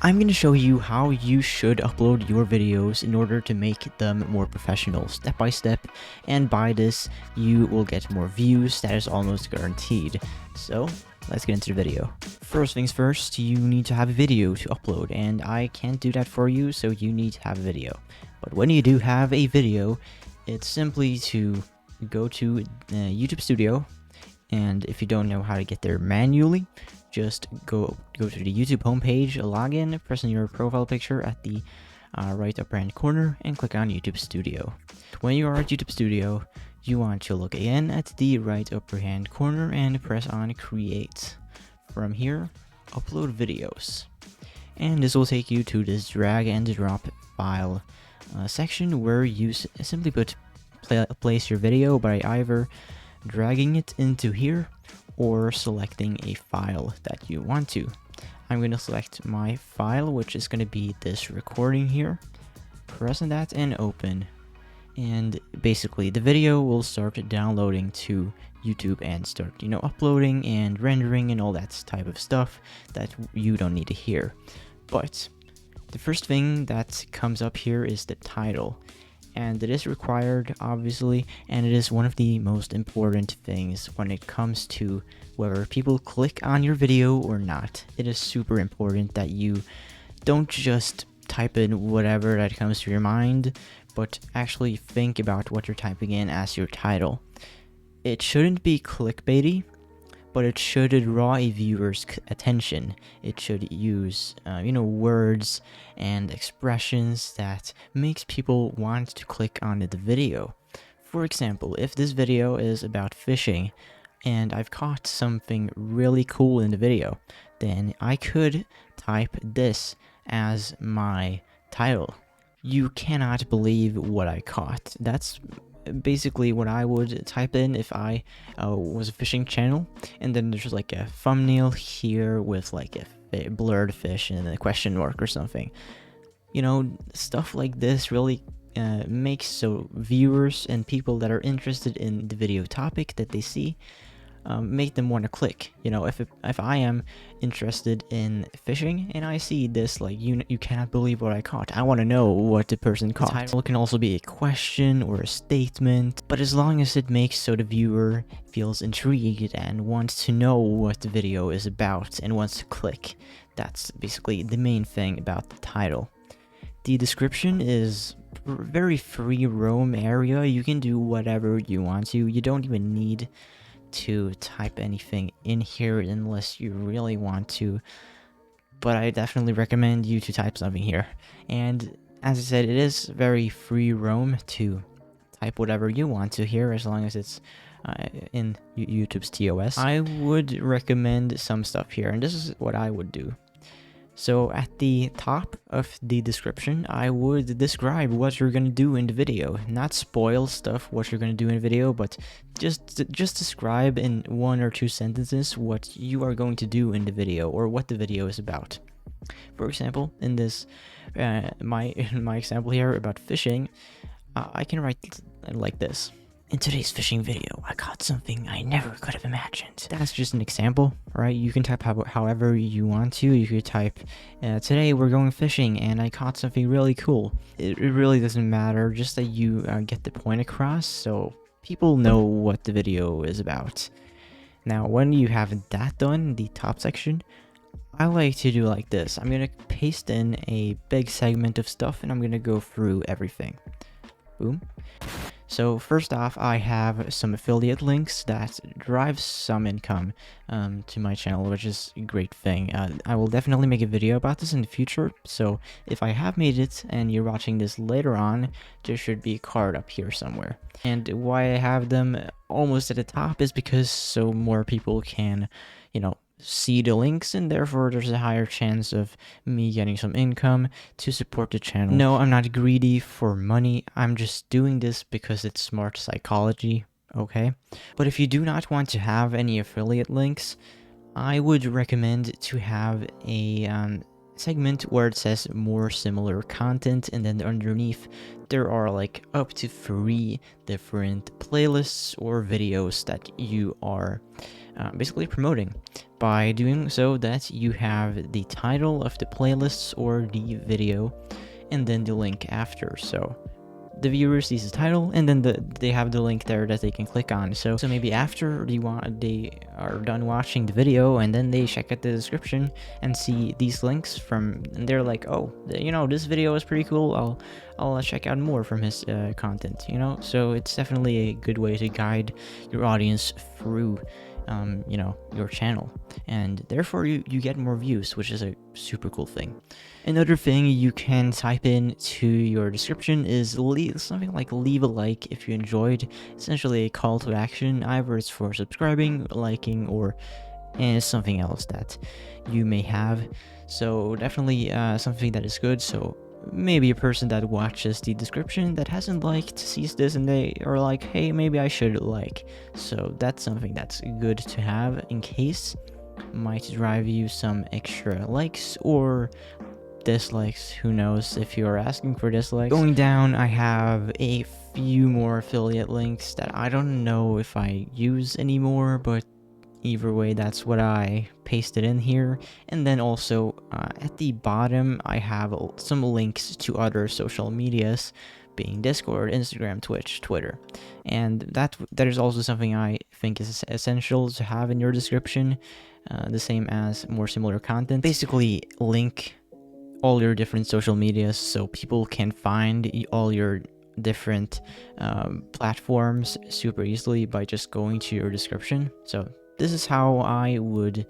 I'm going to show you how you should upload your videos in order to make them more professional, step by step, and by this, you will get more views. That is almost guaranteed. So, let's get into the video. First things first, you need to have a video to upload, and I can't do that for you, so you need to have a video. But when you do have a video, it's simply to go to YouTube Studio, and if you don't know how to get there manually, just go to the YouTube homepage, log in, press on your profile picture at the right upper hand corner, and click on YouTube Studio. When you are at YouTube Studio, you want to look again at the right upper hand corner and press on Create. From here, upload videos. And this will take you to this drag and drop file section where you simply place your video by either dragging it into here or selecting a file that you want to. I'm going to select my file, which is going to be this recording here. Press on that and open. And basically the video will start downloading to YouTube and start, uploading and rendering and all that type of stuff that you don't need to hear. But the first thing that comes up here is the title. And it is required, obviously, and it is one of the most important things when it comes to whether people click on your video or not. It is super important that you don't just type in whatever that comes to your mind, but actually think about what you're typing in as your title. It shouldn't be clickbaity, but it should draw a viewer's attention. It should use, words and expressions that makes people want to click on the video. For example, if this video is about fishing, and I've caught something really cool in the video, then I could type this as my title. You cannot believe what I caught. That's basically what I would type in if I was a fishing channel, and then there's like a thumbnail here with like a blurred fish and a question mark or something. Stuff like this really makes so viewers and people that are interested in the video topic that they see make them want to click. If I am interested in fishing and I see this, like, you cannot believe what I caught, I want to know what the person caught. The title can also be a question or a statement, but as long as it makes so the viewer feels intrigued and wants to know what the video is about and wants to click, that's basically the main thing about the title. The description is very free roam area. You can do whatever you want to. You don't even need to type anything in here unless you really want to, but I definitely recommend you to type something here. And as I said, it is very free roam to type whatever you want to here, as long as it's in YouTube's TOS. I would recommend some stuff here, and this is what I would do. So at the top of the description, I would describe what you're going to do in the video. Not spoil stuff, what you're going to do in the video, but just describe in 1 or 2 sentences what you are going to do in the video or what the video is about. For example, in this, my example here about fishing, I can write like this. In today's fishing video, I caught something I never could have imagined. That's just an example, right? You can type however you want to. You could type, today we're going fishing and I caught something really cool. It really doesn't matter, just that you get the point across so people know what the video is about. Now, when you have that done, the top section, I like to do like this. I'm going to paste in a big segment of stuff and I'm going to go through everything. Boom. So first off, I have some affiliate links that drive some income to my channel, which is a great thing. I will definitely make a video about this in the future, so if I have made it and you're watching this later on, there should be a card up here somewhere. And why I have them almost at the top is because so more people can, see the links, and therefore there's a higher chance of me getting some income to support the channel. No, I'm not greedy for money. I'm just doing this because it's smart psychology, okay? But if you do not want to have any affiliate links, I would recommend to have a segment where it says more similar content, and then underneath there are like up to 3 different playlists or videos that you are basically promoting by doing so that you have the title of the playlists or the video and then the link after. So the viewer sees the title and then they have the link there that they can click on. So maybe after they are done watching the video and then they check out the description and see these links and they're like, oh, this video is pretty cool, I'll check out more from his content, so it's definitely a good way to guide your audience through your channel, and therefore you get more views, which is a super cool thing. Another thing you can type in to your description is something like leave a like if you enjoyed. Essentially a call to action, either it's for subscribing, liking, or something else that you may have. So definitely something that is good. So maybe a person that watches the description that hasn't liked sees this and they are like, hey, maybe I should like. So that's something that's good to have in case. Might drive you some extra likes or dislikes, who knows if you're asking for dislikes. Going down, I have a few more affiliate links that I don't know if I use anymore, but either way, that's what I pasted in here. And then also at the bottom, I have some links to other social medias, being Discord, Instagram, Twitch, Twitter. And that is also something I think is essential to have in your description, the same as more similar content. Basically, link all your different social medias so people can find all your different platforms super easily by just going to your description. So this is how I would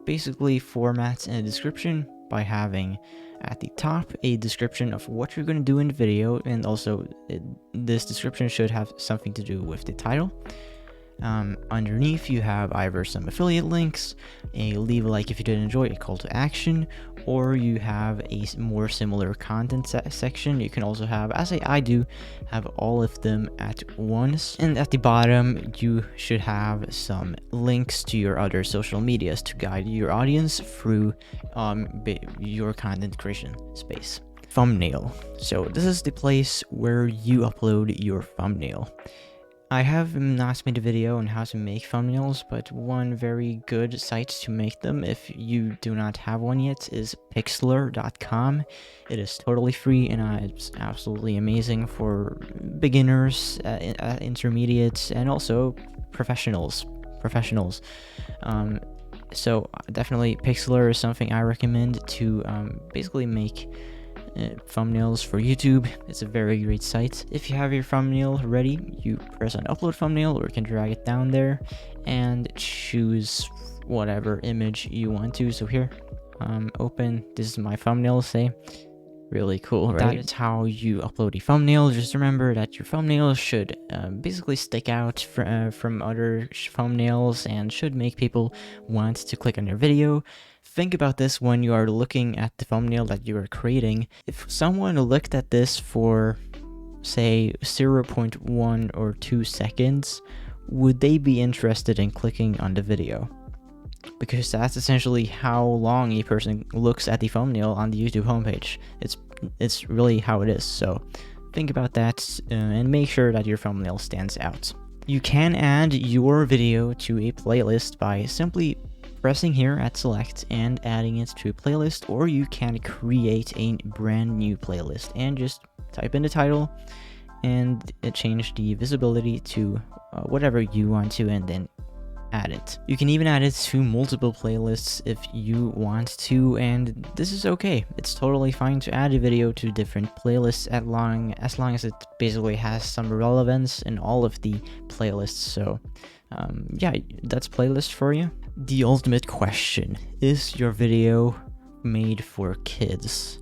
basically format a description, by having at the top a description of what you're going to do in the video, and also this description should have something to do with the title. Underneath you have either some affiliate links, a leave a like if you did enjoy, a call to action, or you have a more similar content section. You can also have, as I do, have all of them at once. And at the bottom you should have some links to your other social medias to guide your audience through your content creation space. Thumbnail. So this is the place where you upload your thumbnail. I have not made a video on how to make thumbnails, but one very good site to make them, if you do not have one yet, is pixlr.com. It is totally free and it's absolutely amazing for beginners, intermediates, and also professionals. So definitely Pixlr is something I recommend to basically make thumbnails for YouTube. It's a very great site. If you have your thumbnail ready, you press on upload thumbnail, or you can drag it down there and choose whatever image you want to. So here, open, this is my thumbnail, say. Really cool, right? That is how you upload a thumbnail. Just remember that your thumbnail should basically stick out from other thumbnails and should make people want to click on your video. Think about this when you are looking at the thumbnail that you are creating. If someone looked at this for, say, 0.1 or 2 seconds, would they be interested in clicking on the video? Because that's essentially how long a person looks at the thumbnail on the YouTube homepage. It's really how it is. So think about that and make sure that your thumbnail stands out. You can add your video to a playlist by simply pressing here at select and adding it to a playlist, or you can create a brand new playlist and just type in the title and change the visibility to whatever you want to, and then add it. You can even add it to multiple playlists if you want to, and this is okay. It's totally fine to add a video to different playlists as long as it basically has some relevance in all of the playlists. So yeah, that's playlist for you. The ultimate question: is your video made for kids?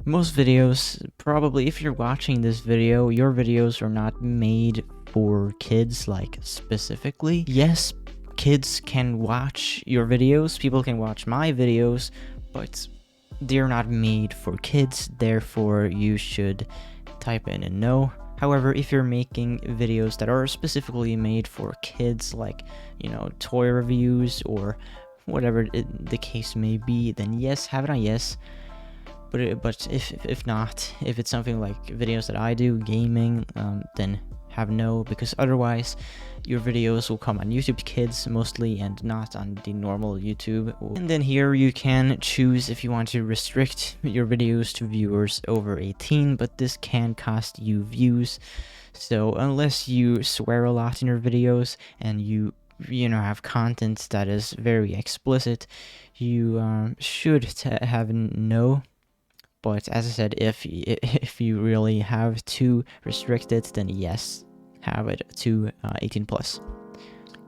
Most videos, probably, if you're watching this video, your videos are not made for kids, like specifically. Yes, kids can watch your videos, people can watch my videos, but they're not made for kids, therefore you should type in a no. However, if you're making videos that are specifically made for kids, like, toy reviews or whatever the case may be, then yes, have it on yes. But if not, if it's something like videos that I do, gaming, then have no, because otherwise your videos will come on YouTube Kids mostly and not on the normal YouTube. And then here you can choose if you want to restrict your videos to viewers over 18, but this can cost you views. So unless you swear a lot in your videos and you have content that is very explicit, you should have no. But as I said, if you really have to restrict it, then yes, have it to 18 plus.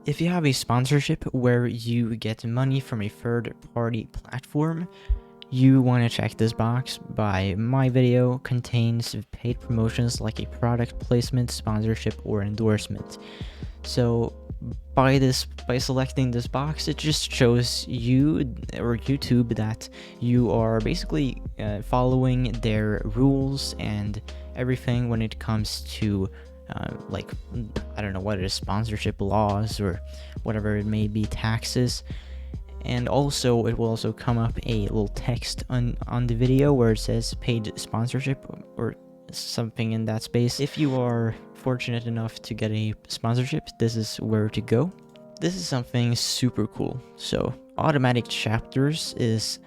If you have a sponsorship where you get money from a third-party platform, you want to check this box by my video contains paid promotions like a product placement, sponsorship, or endorsement. So by selecting this box, it just shows you or YouTube that you are basically following their rules and everything when it comes to like, I don't know what it is, sponsorship laws or whatever it may be, taxes. And also it will also come up a little text on the video where it says paid sponsorship or something in that space. If you are fortunate enough to get a sponsorship, this is where to go. This is something super cool. So automatic chapters is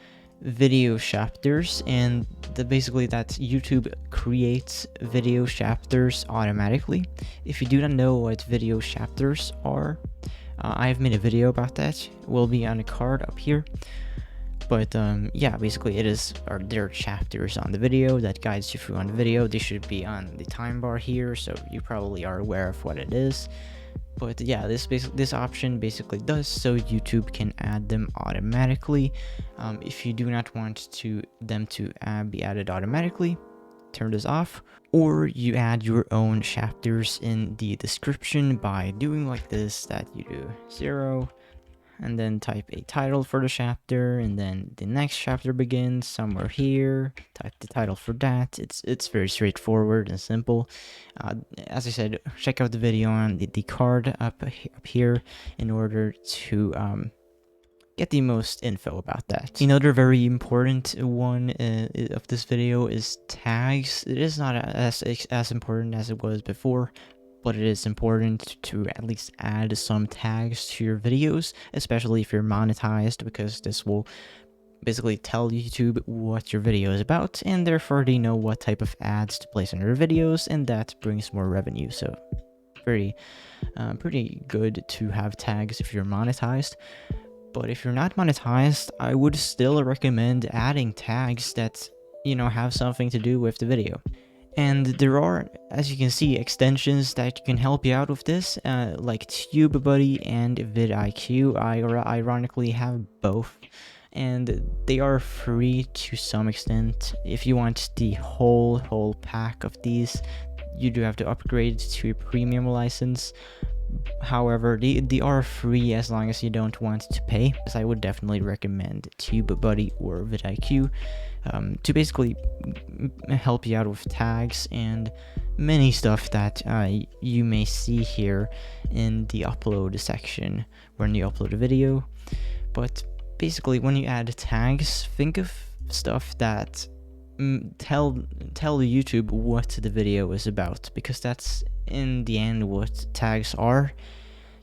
video chapters, and basically that YouTube creates video chapters automatically. If you do not know what video chapters are, I've made a video about that. It will be on a card up here. But yeah, basically there are chapters on the video that guides you through on the video. They should be on the time bar here, so you probably are aware of what it is. But yeah, this option basically does so YouTube can add them automatically. If you do not want them to be added automatically, turn this off, or you add your own chapters in the description by doing like this, that you do 0 and then type a title for the chapter, and then the next chapter begins somewhere here. Type the title for that. It's very straightforward and simple. As I said, check out the video on the card up here in order to get the most info about that. Another very important one of this video is tags. It is not as important as it was before, but it is important to at least add some tags to your videos, especially if you're monetized, because this will basically tell YouTube what your video is about, and therefore they know what type of ads to place on your videos, and that brings more revenue. So pretty good to have tags if you're monetized. But if you're not monetized, I would still recommend adding tags that have something to do with the video. And there are, as you can see, extensions that can help you out with this, like TubeBuddy and vidIQ. I ironically have both, and they are free to some extent. If you want the whole pack of these, you do have to upgrade to a premium license. However, they are free as long as you don't want to pay. So I would definitely recommend TubeBuddy or vidIQ to basically help you out with tags and many stuff that you may see here in the upload section when you upload a video. But basically, when you add tags, think of stuff that tell YouTube what the video is about, because that's in the end what tags are.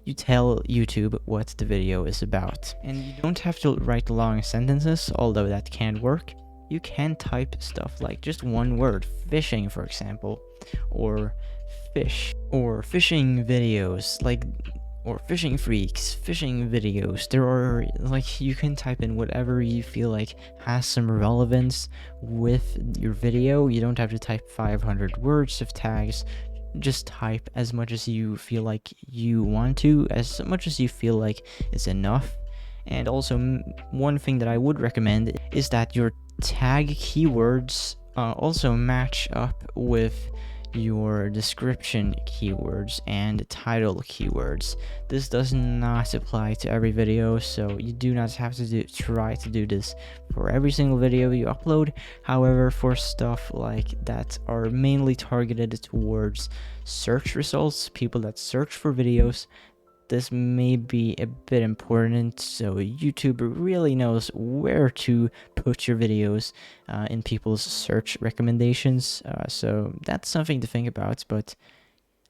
You tell YouTube what the video is about, and you don't have to write long sentences, although that can work. You can type stuff like just one word, fishing for example, or fish, or fishing videos, or fishing freaks, fishing videos. There are, you can type in whatever you feel like has some relevance with your video. You don't have to type 500 words of tags. Just type as much as you feel like you want to, as much as you feel like is enough. And also, one thing that I would recommend is that your tag keywords also match up with your description keywords and title keywords. This does not apply to every video, so you do not have to try to do this for every single video you upload. However, for stuff like that are mainly targeted towards search results, people that search for videos, this may be a bit important, so YouTube really knows where to put your videos in people's search recommendations, so that's something to think about. But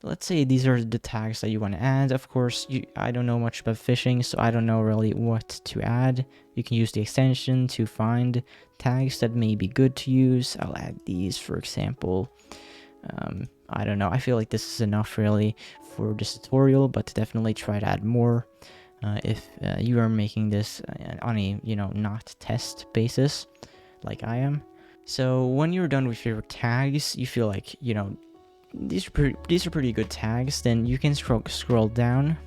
let's say these are the tags that you want to add. Of course, I don't know much about fishing, so I don't know really what to add. You can use the extension to find tags that may be good to use. I'll add these, for example. I don't know, I feel like this is enough really for this tutorial, but definitely try to add more if you are making this on a, not test basis like I am. So when you're done with your tags, you feel like, these are pretty good tags, then you can scroll down,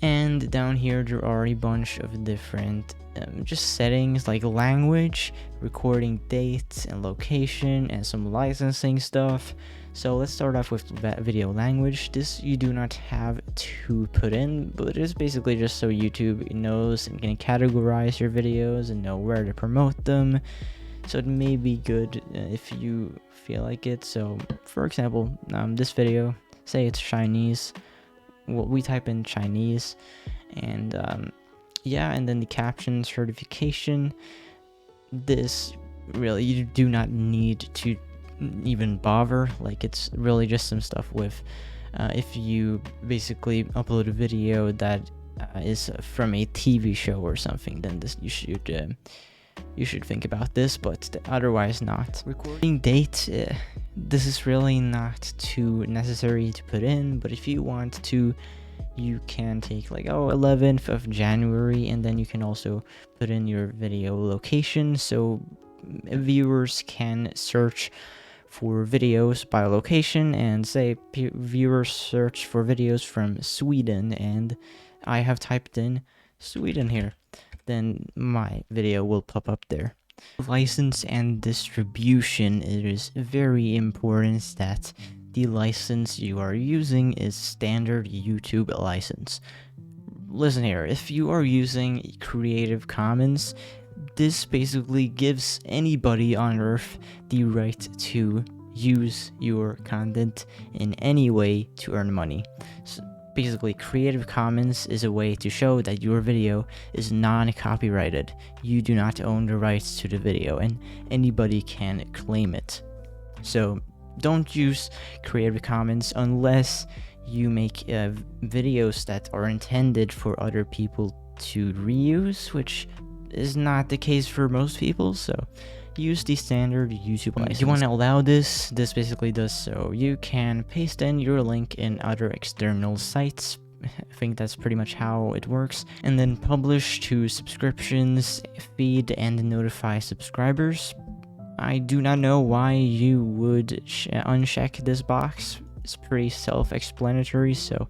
and down here there are a bunch of different just settings like language, recording date and location, and some licensing stuff. So let's start off with video language. This you do not have to put in, but it is basically just so YouTube knows and can categorize your videos and know where to promote them. So it may be good if you feel like it. So for example, this video, say it's Chinese, well, we type in Chinese, and yeah, and then the caption certification. This really, you do not need to even bother, like it's really just some stuff with if you basically upload a video that is from a TV show or something, then this you should think about this, but otherwise not. Recording date, this is really not too necessary to put in, but if you want to, you can take like 11th of January, and then you can also put in your video location, so viewers can search for videos by location, and say viewers search for videos from Sweden, and I have typed in Sweden here, then my video will pop up there. License and distribution, it is very important that the license you are using is standard YouTube license. Listen here, if you are using Creative Commons, this basically gives anybody on earth the right to use your content in any way to earn money. So basically, Creative Commons is a way to show that your video is non-copyrighted. You do not own the rights to the video, and anybody can claim it. So don't use Creative Commons unless you make videos that are intended for other people to reuse, which is not the case for most people. So use the standard YouTube license. If you want to allow this basically does so. You can paste in your link in other external sites. I think that's pretty much how it works. And then publish to subscriptions, feed, and notify subscribers. I do not know why you would uncheck this box. It's pretty self-explanatory, so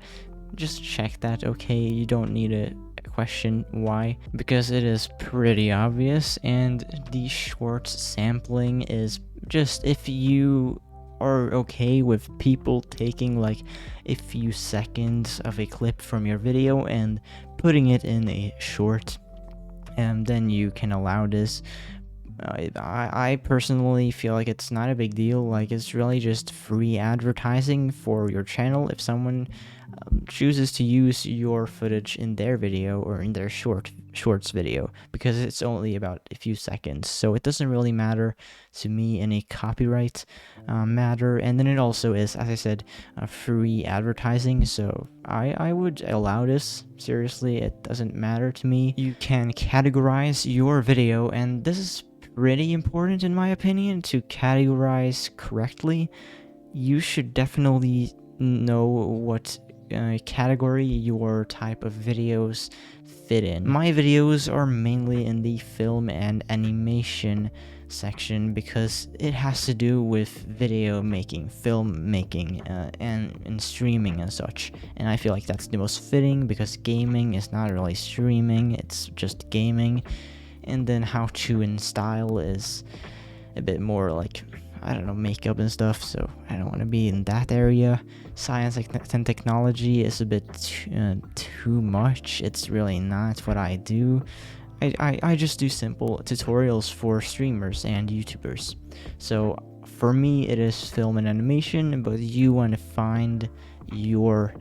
just check that, okay? You don't need to question why, because it is pretty obvious. And the short sampling is just if you are okay with people taking like a few seconds of a clip from your video and putting it in a short, and then you can allow this. I personally feel like it's not a big deal. Like, it's really just free advertising for your channel if someone chooses to use your footage in their video or in their shorts video, because it's only about a few seconds, so it doesn't really matter to me in a copyright matter. And then it also is, as I said, free advertising, so I would allow this. Seriously, it doesn't matter to me. You can categorize your video, and this is pretty important in my opinion. To categorize correctly, you should definitely know what category your type of videos fit in. My videos are mainly in the film and animation section because it has to do with video making, film making, and streaming and such. And I feel like that's the most fitting because gaming is not really streaming, it's just gaming. And then how to and style is a bit more like, I don't know, makeup and stuff, so I don't want to be in that area. Science and technology is a bit too much. It's really not what I do. I just do simple tutorials for streamers and YouTubers. So for me, it is film and animation, but you want to find your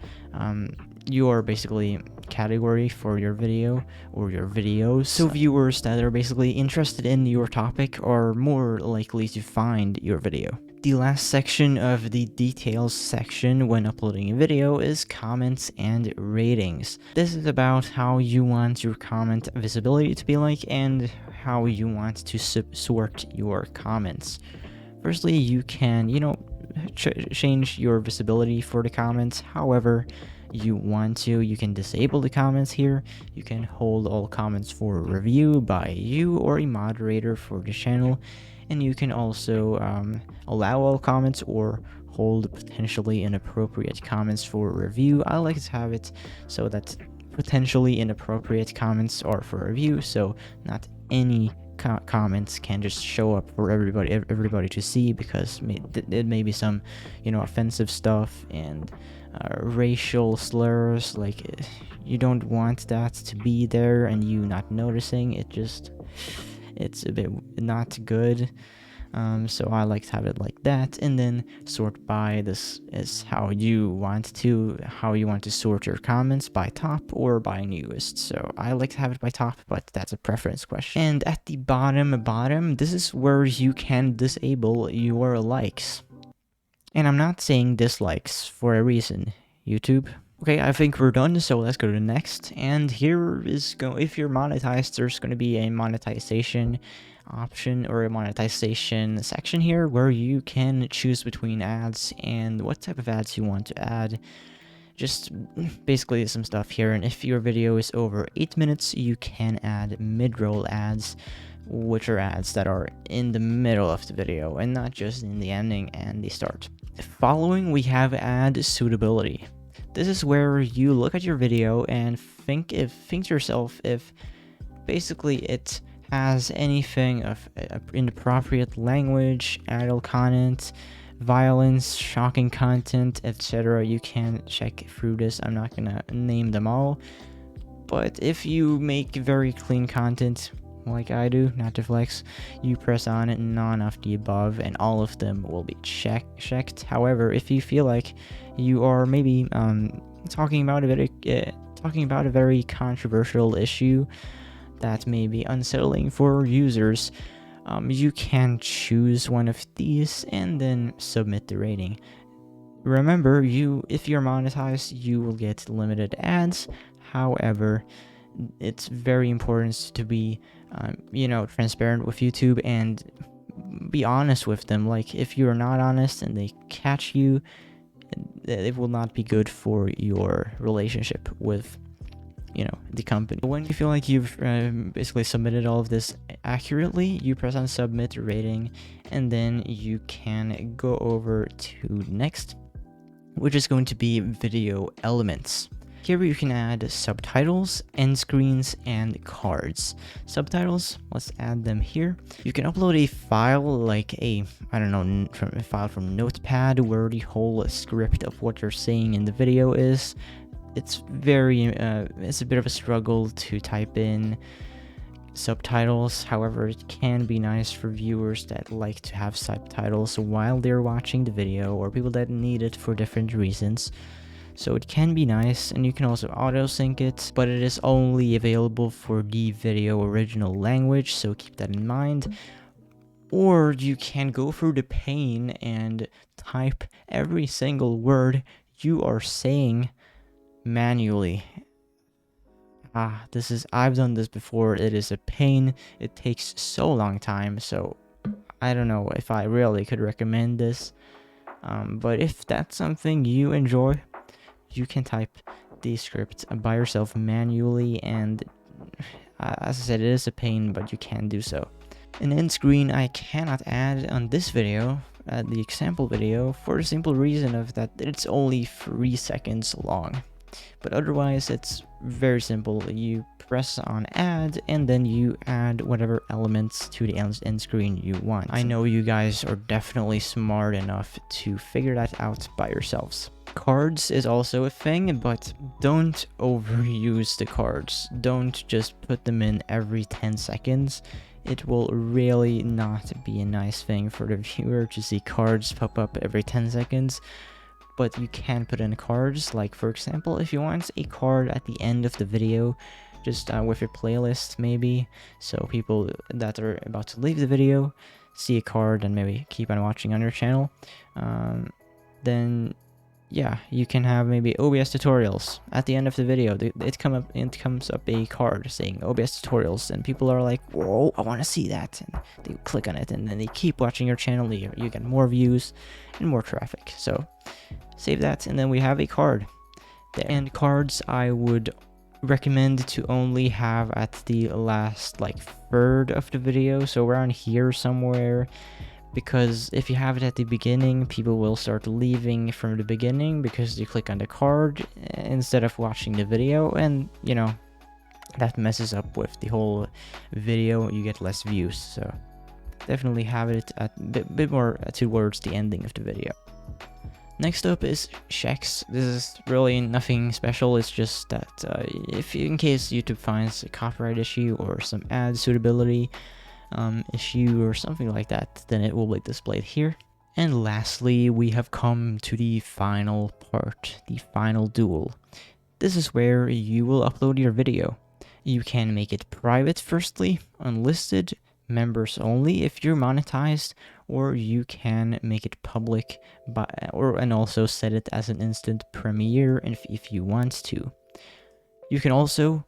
basically category for your video or your videos, so viewers that are basically interested in your topic are more likely to find your video. The last section of the details section when uploading a video is comments and ratings. This is about how you want your comment visibility to be like and how you want to sort your comments. Firstly, you can, change your visibility for the comments however you want to. You can disable the comments here. You can hold all comments for review by you or a moderator for the channel, and you can also allow all comments or hold potentially inappropriate comments for review. I like to have it so that potentially inappropriate comments are for review, so not any comments can just show up for everybody to see, because it may be some offensive stuff and racial slurs. Like, you don't want that to be there and you not noticing it. It's a bit not good. So I like to have it like that, and then sort by. This is how you want to sort your comments, by top or by newest. So I like to have it by top, but that's a preference question. And at the bottom, this is where you can disable your likes. And I'm not saying dislikes for a reason, YouTube. Okay, I think we're done, so let's go to the next. And here is if you're monetized, there's going to be a monetization option or a monetization section here where you can choose between ads and what type of ads you want to add. Just basically some stuff here. And if your video is over 8 minutes, you can add mid-roll ads, which are ads that are in the middle of the video and not just in the ending and the start. Following, we have ad suitability. This is where you look at your video and think to yourself if basically it has anything of inappropriate language, adult content, violence, shocking content, etc. You can check through this. I'm not gonna name them all, but if you make very clean content like I do, not to flex, you press on it, none of the above, and all of them will be checked. However, if you feel like you are maybe talking about a very controversial issue that may be unsettling for users, you can choose one of these and then submit the rating. Remember, if you're monetized, you will get limited ads. However, it's very important to be transparent with YouTube and be honest with them. Like, if you're not honest and they catch you, it will not be good for your relationship with the company. When you feel like you've basically submitted all of this accurately, you press on submit rating, and then you can go over to next, which is going to be video elements. Here you can add subtitles, end screens, and cards. Subtitles, let's add them here. You can upload a file like a file from Notepad where the whole script of what you're saying in the video is. It's it's a bit of a struggle to type in subtitles. However, it can be nice for viewers that like to have subtitles while they're watching the video, or people that need it for different reasons. So it can be nice, and you can also auto-sync it, but it is only available for the video original language, so keep that in mind. Or you can go through the pain and type every single word you are saying manually. I've done this before. It is a pain. It takes so long time, so I don't know if I really could recommend this. But if that's something you enjoy, you can type the script by yourself manually, and as I said, it is a pain, but you can do so. An end screen I cannot add on this video, the example video, for the simple reason of that it's only 3 seconds long. But otherwise, it's very simple. You press on add, and then you add whatever elements to the end screen you want. I know you guys are definitely smart enough to figure that out by yourselves. Cards is also a thing, but don't overuse the cards. Don't just put them in every 10 seconds. It will really not be a nice thing for the viewer to see cards pop up every 10 seconds. But you can put in cards, like for example, if you want a card at the end of the video, just with your playlist maybe, so people that are about to leave the video see a card and maybe keep on watching on your channel, then yeah, you can have maybe OBS tutorials at the end of the video. It comes up a card saying OBS tutorials, and people are like, whoa, I want to see that, and they click on it, and then they keep watching your channel. You get more views and more traffic. So save that, and then we have a card there. And cards I would recommend to only have at the last like third of the video, so around here somewhere, because if you have it at the beginning, people will start leaving from the beginning because you click on the card instead of watching the video, and you know, that messes up with the whole video. You get less views, so definitely have it at a bit more towards the ending of the video. Next up is checks. This is really nothing special. It's just that in case YouTube finds a copyright issue or some ad suitability issue or something like that, then it will be displayed here. And lastly, we have come to the final part, the final duel. This is where you will upload your video. You can make it private firstly, unlisted, members only if you're monetized, or you can make it public and also set it as an instant premiere if you want to. You can also,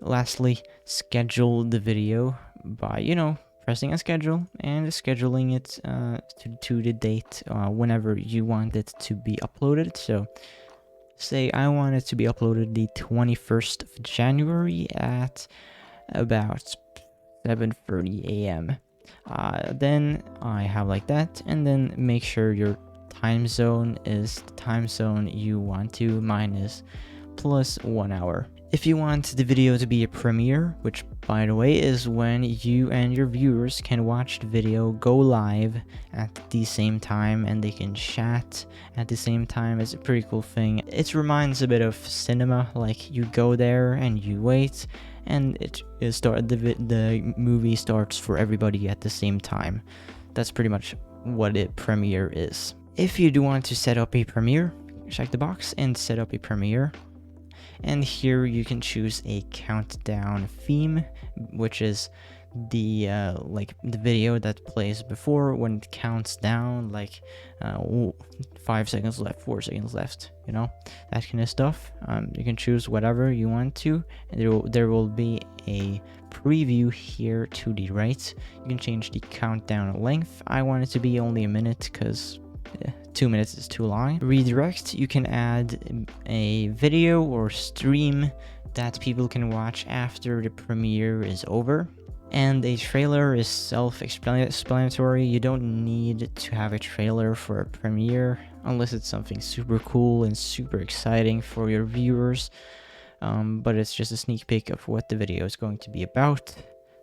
lastly, schedule the video by, you know, pressing a schedule and scheduling it to the date whenever you want it to be uploaded. So say I want it to be uploaded the 21st of January at about 7:30 a.m. Then I have like that, and then make sure your time zone is the time zone you want to. Mine is plus 1 hour. If you want the video to be a premiere, which by the way is when you and your viewers can watch the video go live at the same time and they can chat at the same time, it's a pretty cool thing. It reminds a bit of cinema, like you go there and you wait, and the movie starts for everybody at the same time. That's pretty much what a premiere is. If you do want to set up a premiere, check the box and set up a premiere. And here you can choose a countdown theme, which is the video that plays before when it counts down, like 5 seconds left, 4 seconds left, you know, that kind of stuff. You can choose whatever you want to, and there will be a preview here to the right. You can change the countdown length. I want it to be only a minute because 2 minutes is too long. Redirect, you can add a video or stream that people can watch after the premiere is over. And a trailer is self-explanatory. You don't need to have a trailer for a premiere unless it's something super cool and super exciting for your viewers. But it's just a sneak peek of what the video is going to be about.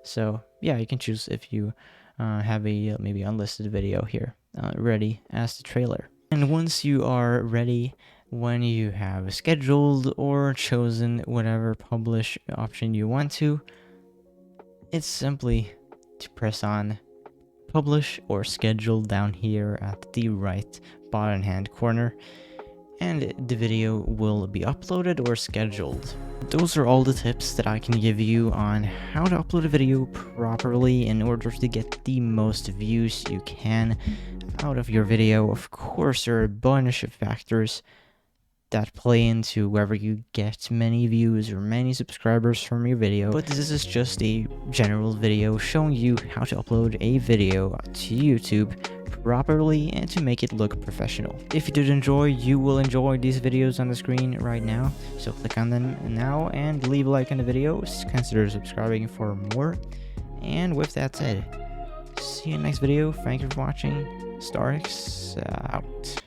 So yeah, you can choose if you have a maybe unlisted video here ready as the trailer. And once you are ready, when you have scheduled or chosen whatever publish option you want to, it's simply to press on publish or schedule down here at the right bottom hand corner, and the video will be uploaded or scheduled. Those are all the tips that I can give you on how to upload a video properly in order to get the most views you can out of your video. Of course, there are a bunch of factors that play into whether you get many views or many subscribers from your video, but this is just a general video showing you how to upload a video to YouTube properly and to make it look professional. If you did enjoy, you will enjoy these videos on the screen right now, so click on them now and leave a like on the videos. Consider subscribing for more, and with that said, see you in the next video. Thank you for watching. StarX out.